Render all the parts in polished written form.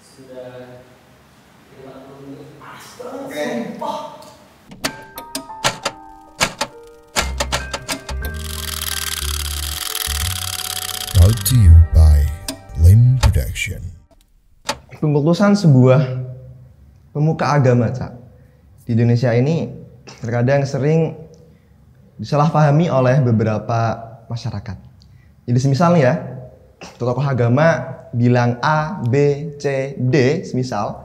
Sudah 50 menit. Oke. Brought to you by Lim Production. Pengukusan sebuah pemuka agama, Cak, di Indonesia ini terkadang sering disalahpahami oleh beberapa masyarakat. Jadi semisal nih ya, tokoh agama bilang A, B, C, D, semisal,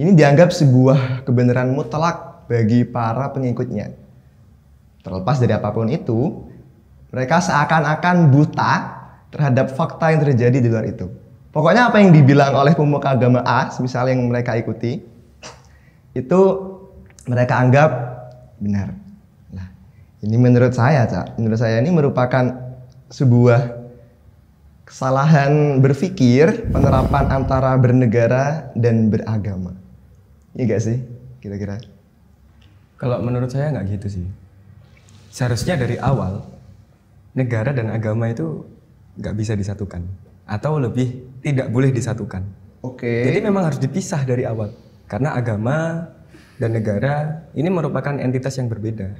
ini dianggap sebuah kebenaran mutlak bagi para pengikutnya. Terlepas dari apapun itu, mereka seakan-akan buta terhadap fakta yang terjadi di luar itu. Pokoknya apa yang dibilang oleh pemuka agama A, semisal yang mereka ikuti, itu mereka anggap benar. Nah, ini menurut saya, Cak, menurut saya ini merupakan sebuah kesalahan berpikir penerapan antara bernegara dan beragama. Iya gak sih, kira-kira? Kalau menurut saya nggak gitu sih. Seharusnya dari awal negara dan agama itu nggak bisa disatukan, atau lebih tidak boleh disatukan. Oke. Jadi memang harus dipisah dari awal, karena agama dan negara ini merupakan entitas yang berbeda.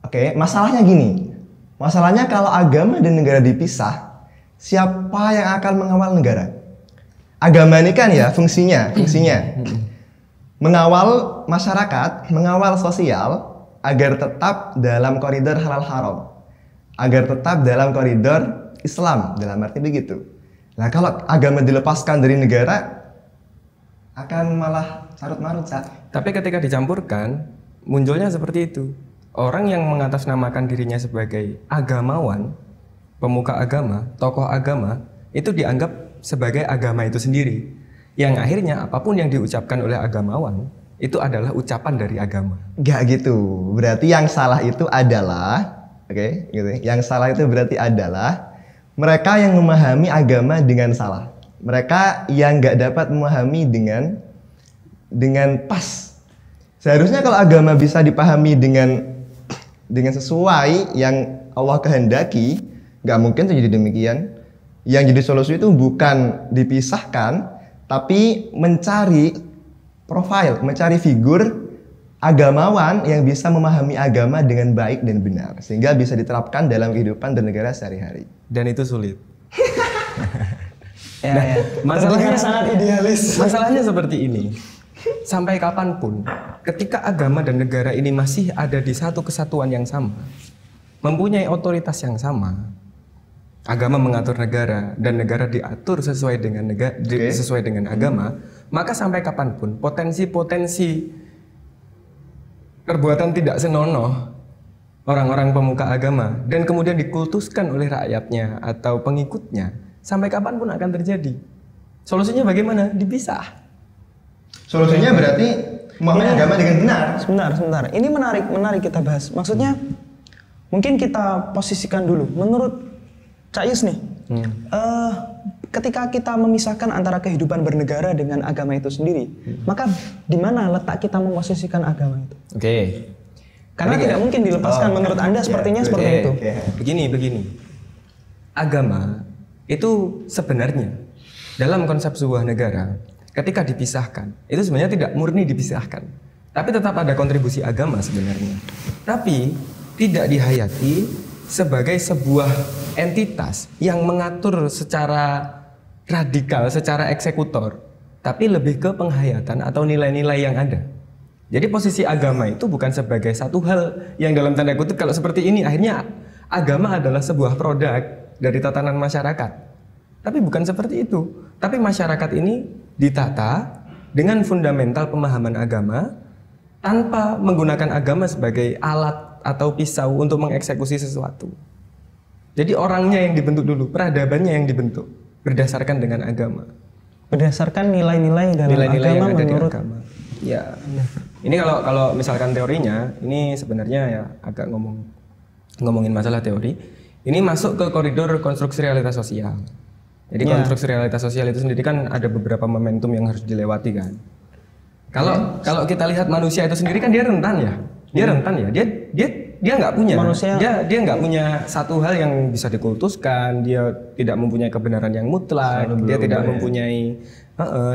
Oke, masalahnya gini. Masalahnya kalau agama dan negara dipisah, siapa yang akan mengawal negara? Agama ini kan ya fungsinya mengawal masyarakat, mengawal sosial agar tetap dalam koridor halal haram, agar tetap dalam koridor Islam, dalam arti begitu. Nah, kalau agama dilepaskan dari negara, akan malah carut marut, Cak. Tapi ketika dicampurkan, munculnya seperti itu. Orang yang mengatasnamakan dirinya sebagai agamawan, pemuka agama, tokoh agama, itu dianggap sebagai agama itu sendiri. Yang akhirnya apapun yang diucapkan oleh agamawan, itu adalah ucapan dari agama. Gak gitu. Berarti yang salah itu adalah, oke, gitu. Yang salah itu berarti adalah mereka yang memahami agama dengan salah. Mereka yang gak dapat memahami dengan pas. Seharusnya kalau agama bisa dipahami dengan sesuai yang Allah kehendaki, gak mungkin terjadi demikian. Yang jadi solusi itu bukan dipisahkan, tapi mencari profil, mencari figur agamawan yang bisa memahami agama dengan baik dan benar, sehingga bisa diterapkan dalam kehidupan bernegara sehari-hari. Dan itu sulit. Ya. Masalahnya sangat idealis. Masalahnya seperti ini. Sampai kapanpun, ketika agama dan negara ini masih ada di satu kesatuan yang sama, mempunyai otoritas yang sama, agama mengatur negara dan negara diatur sesuai dengan sesuai dengan agama, maka sampai kapanpun potensi-potensi perbuatan tidak senonoh orang-orang pemuka agama dan kemudian dikultuskan oleh rakyatnya atau pengikutnya, sampai kapanpun akan terjadi. Solusinya bagaimana? Dipisah. Solusinya berarti memahami agama dengan benar. Sebentar. Ini menarik kita bahas. Maksudnya mungkin kita posisikan dulu. Menurut Cak Yus nih, ketika kita memisahkan antara kehidupan bernegara dengan agama itu sendiri, maka di mana letak kita memposisikan agama itu? Oke. Karena tidak mungkin dilepaskan. Menurut Anda sepertinya seperti itu. Begini. Agama itu sebenarnya dalam konsep sebuah negara, ketika dipisahkan, itu sebenarnya tidak murni dipisahkan, tapi tetap ada kontribusi agama sebenarnya. Tapi tidak dihayati sebagai sebuah entitas yang mengatur secara radikal, secara eksekutor, tapi lebih ke penghayatan atau nilai-nilai yang ada. Jadi posisi agama itu bukan sebagai satu hal yang dalam tanda kutip kalau seperti ini akhirnya agama adalah sebuah produk dari tatanan masyarakat. Tapi bukan seperti itu. Tapi masyarakat ini ditata dengan fundamental pemahaman agama tanpa menggunakan agama sebagai alat atau pisau untuk mengeksekusi sesuatu. Jadi orangnya yang dibentuk dulu, peradabannya yang dibentuk berdasarkan dengan agama. Berdasarkan nilai-nilai dalam Nilai-nilai agama yang ada menurut di agama. Ya. Ini kalau misalkan teorinya, ini sebenarnya ya agak ngomongin masalah teori. Ini masuk ke koridor konstruksi realitas sosial. Jadi konstruksi realitas sosial itu sendiri kan ada beberapa momentum yang harus dilewati kan. Kalau kita lihat manusia itu sendiri kan dia rentan ya. Dia dia nggak punya. Manusia- Dia nggak punya satu hal yang bisa dikultuskan. Dia tidak mempunyai kebenaran yang mutlak. Selalu Dia berubah tidak ya. mempunyai.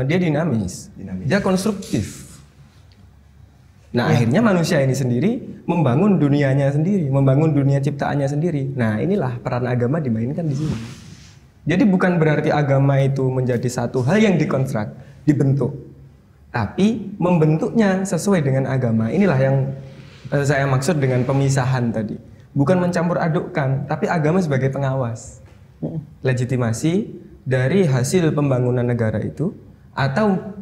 Dia dinamis. Dia konstruktif. Nah akhirnya manusia ini sendiri membangun dunianya sendiri, membangun dunia ciptaannya sendiri. Nah inilah peran agama dimainkan di sini. Jadi bukan berarti agama itu menjadi satu hal yang dikonstruk, dibentuk, tapi membentuknya sesuai dengan agama. Inilah yang saya maksud dengan pemisahan tadi. Bukan mencampur adukkan, tapi agama sebagai pengawas, legitimasi dari hasil pembangunan negara itu, atau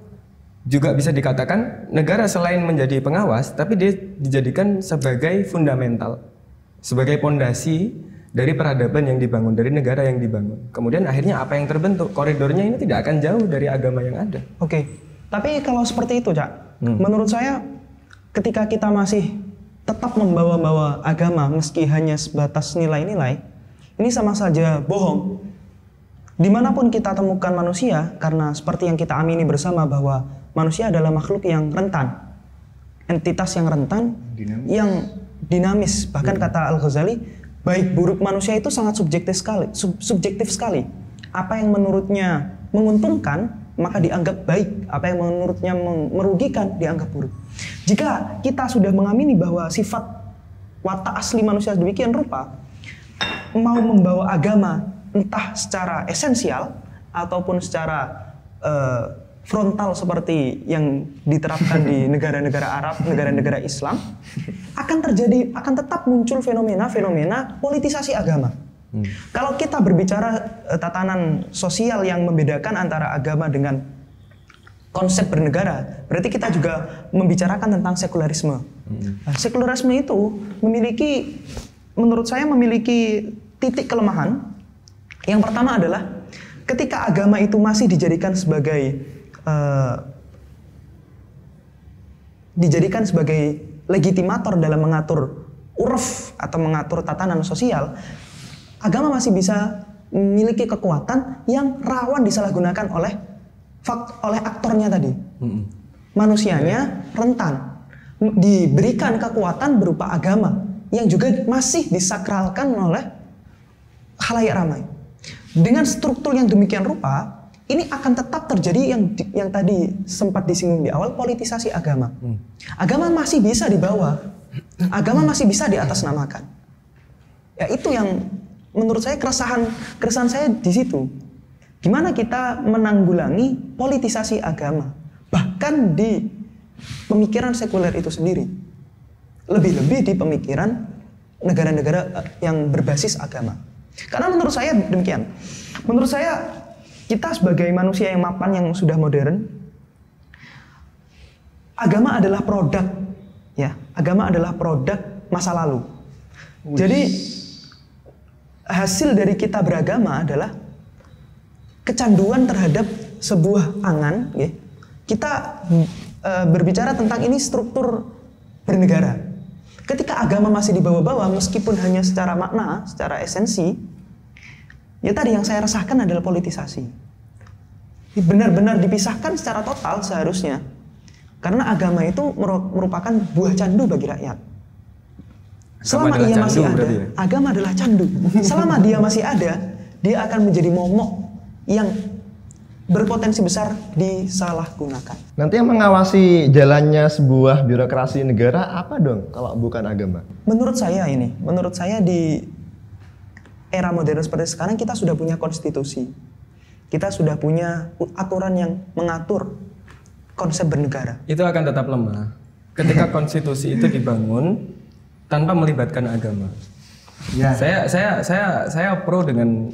juga bisa dikatakan negara selain menjadi pengawas, tapi dia dijadikan sebagai fundamental, sebagai pondasi dari peradaban yang dibangun, dari negara yang dibangun. Kemudian akhirnya apa yang terbentuk, koridornya ini tidak akan jauh dari agama yang ada. Oke, tapi kalau seperti itu, Cak, menurut saya ketika kita masih tetap membawa-bawa agama meski hanya sebatas nilai-nilai, ini sama saja bohong. Dimanapun kita temukan manusia, karena seperti yang kita amini bersama bahwa manusia adalah makhluk yang rentan, entitas yang rentan, yang dinamis. Bahkan kata Al-Ghazali, baik buruk manusia itu sangat subjektif sekali. Apa yang menurutnya menguntungkan maka dianggap baik, apa yang menurutnya merugikan dianggap buruk. Jika kita sudah mengamini bahwa sifat watak asli manusia demikian rupa, mau membawa agama entah secara esensial ataupun secara frontal seperti yang diterapkan di negara-negara Arab, negara-negara Islam, akan tetap muncul fenomena-fenomena politisasi agama. Kalau kita berbicara tatanan sosial yang membedakan antara agama dengan konsep bernegara, berarti kita juga membicarakan tentang sekularisme. Nah, sekularisme itu menurut saya memiliki titik kelemahan. Yang pertama adalah ketika agama itu masih dijadikan sebagai legitimator dalam mengatur uruf atau mengatur tatanan sosial, agama masih bisa memiliki kekuatan yang rawan disalahgunakan oleh aktornya tadi. Manusianya rentan, diberikan kekuatan berupa agama yang juga masih disakralkan oleh khalayak ramai. Dengan struktur yang demikian rupa, ini akan tetap terjadi yang tadi sempat disinggung di awal, politisasi agama. Agama masih bisa dibawa, agama masih bisa diatasnamakan. Ya itu yang menurut saya keresahan saya di situ. Gimana kita menanggulangi politisasi agama, bahkan di pemikiran sekuler itu sendiri, lebih-lebih di pemikiran negara-negara yang berbasis agama. Karena menurut saya demikian. Menurut saya kita sebagai manusia yang mapan, yang sudah modern, agama adalah produk, ya. Agama adalah produk masa lalu. Jadi hasil dari kita beragama adalah kecanduan terhadap sebuah angan, ya. Kita berbicara tentang ini struktur bernegara. Ketika agama masih dibawa-bawa, meskipun hanya secara makna, secara esensi, ya tadi yang saya resahkan adalah politisasi. Benar-benar dipisahkan secara total seharusnya. Karena agama itu merupakan buah candu bagi rakyat. Selama ia masih ada, agama adalah candu. Selama dia masih ada, dia akan menjadi momok yang berpotensi besar disalahgunakan. Nanti yang mengawasi jalannya sebuah birokrasi negara apa dong kalau bukan agama? Menurut saya di era modern seperti sekarang kita sudah punya konstitusi. Kita sudah punya aturan yang mengatur konsep bernegara. Itu akan tetap lemah ketika konstitusi itu dibangun tanpa melibatkan agama. Ya. Saya pro dengan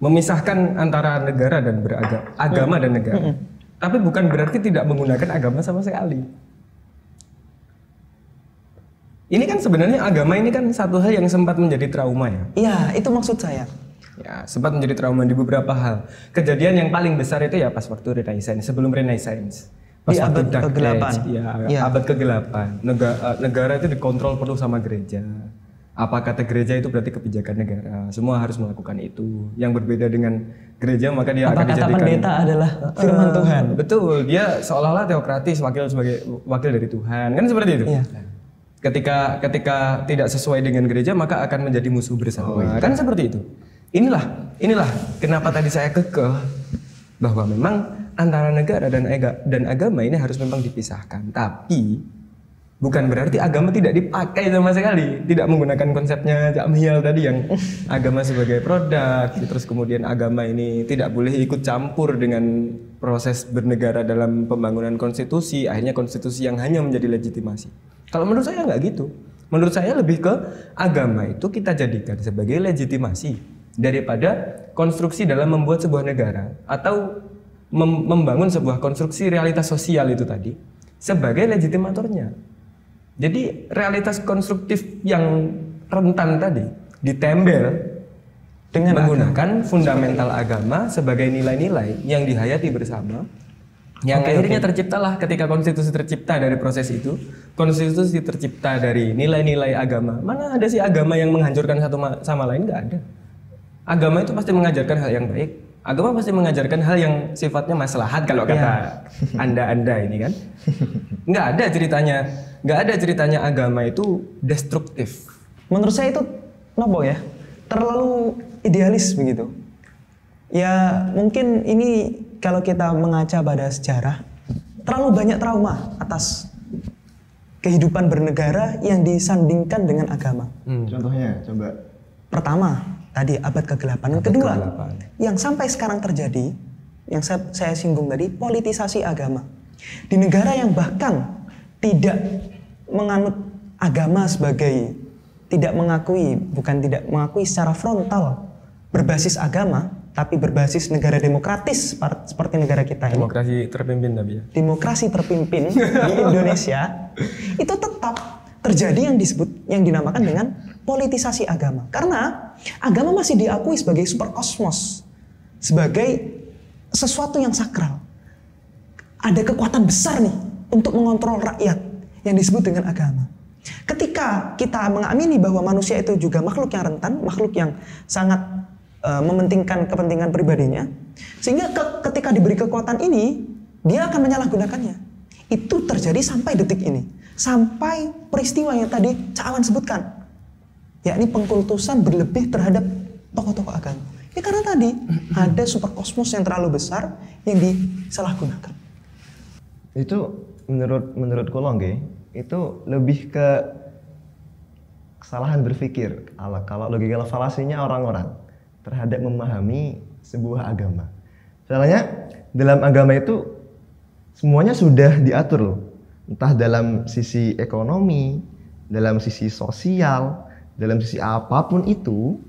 memisahkan antara negara dan agama dan negara. Tapi bukan berarti tidak menggunakan agama sama sekali. Ini kan sebenarnya agama ini kan satu hal yang sempat menjadi trauma ya. Iya, itu maksud saya. Ya, sempat menjadi trauma di beberapa hal. Kejadian yang paling besar itu ya pas waktu Renaissance, sebelum Renaissance. Pas Di waktu abad Dark ke-8. Age, ya. Abad ke-8. Negara itu dikontrol penuh sama gereja. Apa kata gereja itu berarti kebijakan negara. Semua harus melakukan itu. Yang berbeda dengan gereja maka dia akan dijadikan. Apa kata pendeta adalah firman Tuhan. Betul, dia seolah-olah teokratis, sebagai wakil dari Tuhan. Kan seperti itu. Iya. Ketika tidak sesuai dengan gereja maka akan menjadi musuh bersama. Kan seperti itu. Inilah kenapa tadi saya kekeh bahwa memang antara negara dan agama ini harus memang dipisahkan. Tapi bukan berarti agama tidak dipakai sama sekali. Tidak menggunakan konsepnya Cak Mial tadi yang agama sebagai produk, terus kemudian agama ini tidak boleh ikut campur dengan proses bernegara dalam pembangunan konstitusi, akhirnya konstitusi yang hanya menjadi legitimasi. Kalau menurut saya nggak gitu. Menurut saya lebih ke agama itu kita jadikan sebagai legitimasi daripada konstruksi dalam membuat sebuah negara atau membangun sebuah konstruksi realitas sosial itu tadi sebagai legitimatornya. Jadi realitas konstruktif yang rentan tadi ditembel dengan menggunakan fundamental agama sebagai nilai-nilai yang dihayati bersama. Yang akhirnya terciptalah ketika konstitusi tercipta dari proses itu, konstitusi tercipta dari nilai-nilai agama. Mana ada sih agama yang menghancurkan satu sama lain? Nggak ada. Agama itu pasti mengajarkan hal yang baik. Agama pasti mengajarkan hal yang sifatnya maslahat kalau kata anda ini kan. Nggak ada ceritanya agama itu destruktif. Menurut saya itu nopo ya, terlalu idealis begitu. Ya mungkin ini kalau kita mengaca pada sejarah, terlalu banyak trauma atas kehidupan bernegara yang disandingkan dengan agama. Contohnya, coba. Pertama, tadi abad ke-8. Yang kedua, yang sampai sekarang terjadi, yang saya singgung tadi, politisasi agama. Di negara yang bahkan tidak menganut agama sebagai, tidak mengakui secara frontal berbasis agama, tapi berbasis negara demokratis seperti negara kita ini. Demokrasi terpimpin tapi ya. Demokrasi terpimpin di Indonesia itu tetap terjadi yang dinamakan dengan politisasi agama. Karena agama masih diakui sebagai superkosmos, sebagai sesuatu yang sakral. Ada kekuatan besar nih untuk mengontrol rakyat yang disebut dengan agama. Ketika kita mengamini bahwa manusia itu juga makhluk yang rentan, makhluk yang sangat mementingkan kepentingan pribadinya, sehingga ketika diberi kekuatan ini, dia akan menyalahgunakannya. Itu terjadi sampai detik ini, sampai peristiwa yang tadi Cak Awan sebutkan, yakni pengkultusan berlebih terhadap tokoh-tokoh agama. Ya karena tadi ada superkosmos yang terlalu besar yang disalahgunakan. Itu menurut Kolongge itu lebih ke kesalahan berpikir kalau logika falasinya orang-orang terhadap memahami sebuah agama. Soalnya dalam agama itu semuanya sudah diatur loh. Entah dalam sisi ekonomi, dalam sisi sosial, dalam sisi apapun itu,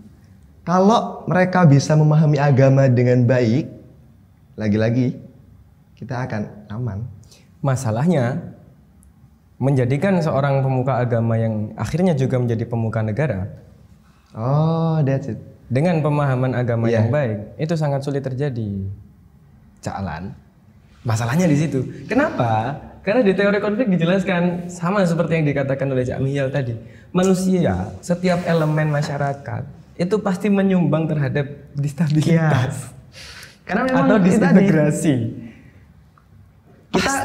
kalau mereka bisa memahami agama dengan baik, lagi-lagi kita akan aman. Masalahnya menjadikan seorang pemuka agama yang akhirnya juga menjadi pemuka negara. Oh, that's it. Dengan pemahaman agama yang baik, itu sangat sulit terjadi. Cak Alan, masalahnya di situ. Kenapa? Karena di teori konflik dijelaskan sama seperti yang dikatakan oleh Cak Mial tadi. Manusia, setiap elemen masyarakat itu pasti menyumbang terhadap distabilitas. Karena memang atau disintegrasi.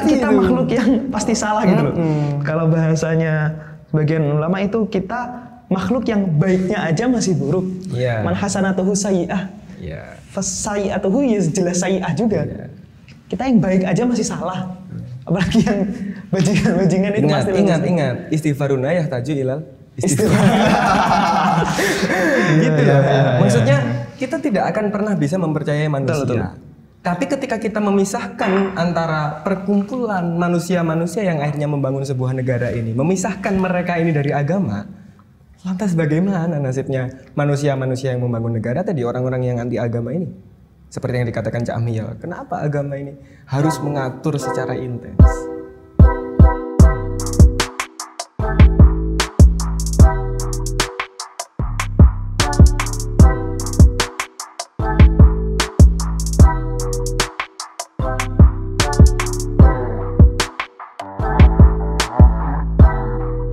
Kita makhluk yang pasti salah gitu loh. Kalau bahasanya sebagian ulama itu kita makhluk yang baiknya aja masih buruk. Man hasanatuhu sayyi'ah. Fasayyi'atuhu ya jelas sayyi'ah juga. Kita yang baik aja masih salah. Apalagi yang bajingan-bajingan itu pasti ingat istighfaruna ya taju ilal istighfar. Gitu ya. Maksudnya kita tidak akan pernah bisa mempercayai manusia. Betul. Tapi ketika kita memisahkan antara perkumpulan manusia-manusia yang akhirnya membangun sebuah negara ini, memisahkan mereka ini dari agama, lantas bagaimana nasibnya manusia-manusia yang membangun negara tadi, orang-orang yang anti agama ini? Seperti yang dikatakan Cak Mial, kenapa agama ini harus mengatur secara intens?